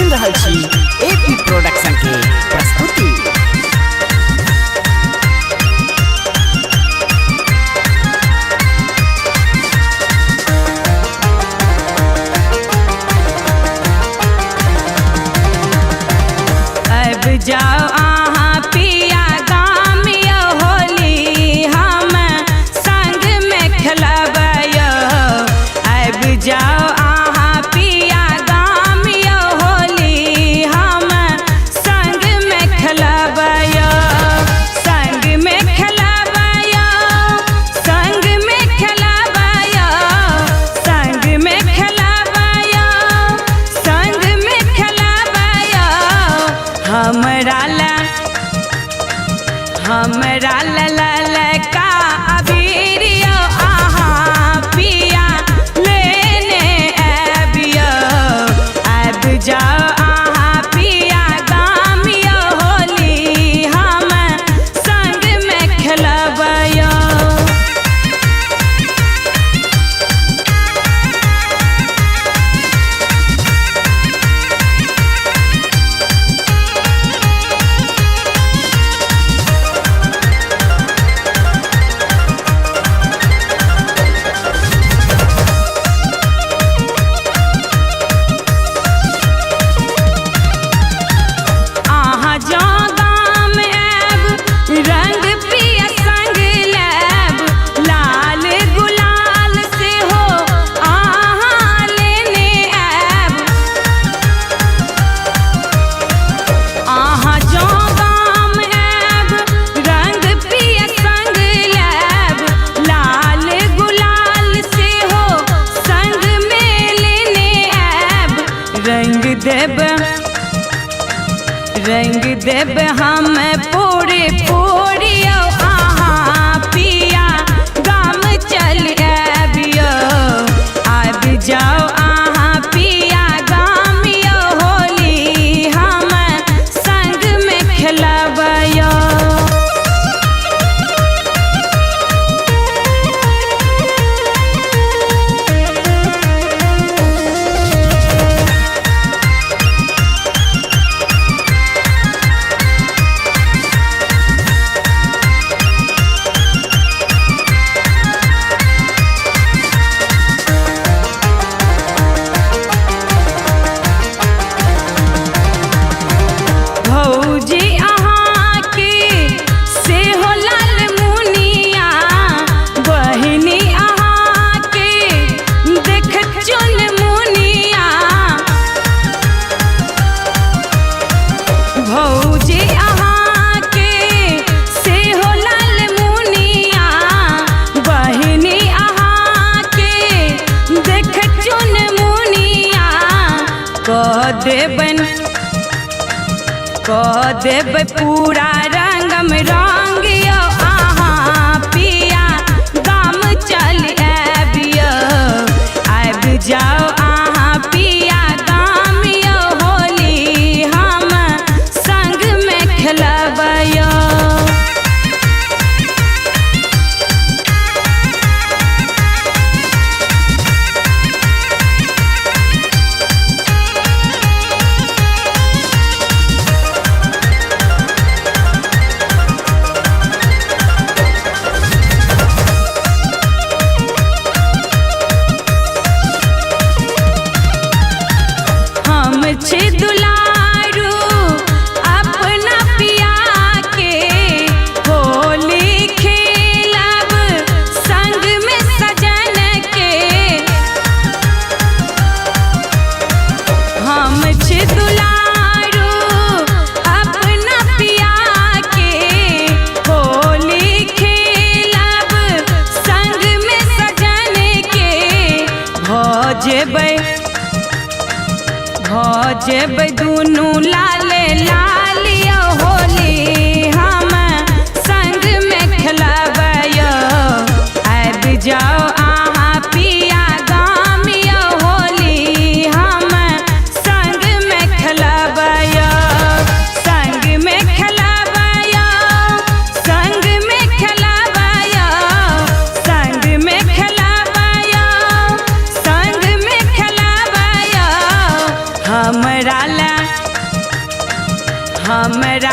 सुन रहल छी एपी प्रोडक्शन के प्रस्तुति। अब जाओ आहाँ पिया गाम यो होली हम संग में खेलबयो। अब जाओ आहाँ पिया गाम यो होली हम संग में खेलबयो। संग में खेलबयो, संग में खेलबयो, संग में खेलबयो, संग में खेलबयो। हमरा ललका अबीरियो आहाँ पिया लेने आबियो। अब जाओ आहाँ पिया गाम यो होली हम संग में खेलबयो। रंग पिया संग लेब लाल गुलाल से हो आहाँ लेने आब। आहाँ जो गाम आब रंग पिया संग लेब लाल गुलाल से हो संग में लेने आब। रंग देब हम पूरे पूरियो आहाँ पिया गाम चल आबियो। अब जाओ आहाँ पिया गाम यो होली हम संग में खेलबयो। भौजी आहाँ के से हो लाल मुनिया, बहिनी आहाँ के देख चुन मुनिया। भौजी आहाँ के से हो लाल मुनिया, बहिनी आहाँ के देख चुन मुनिया। कह देब पूरा रंगम रंगियो आहाँ पिया गाम चल आबियो। अब जाओ आहाँ पिया गाम यो होली हम संग में खेलबयो। हम छी दुलारू अपना पिया के होली खेलब संग में सजन के। हम छी दुलारू अपना पिया के होली खेलब संग में सजन के। भजेबै दुनू लाले लालियो होली हम संग में खेलबयो। अब जाओ आहाँ पिया गाम यो होली हम संग में खेलबयो। संग में खेलबयो, संग में खेलबयो, संग में खेलबयो, संग में खेलबयो। हमरा ला हमरा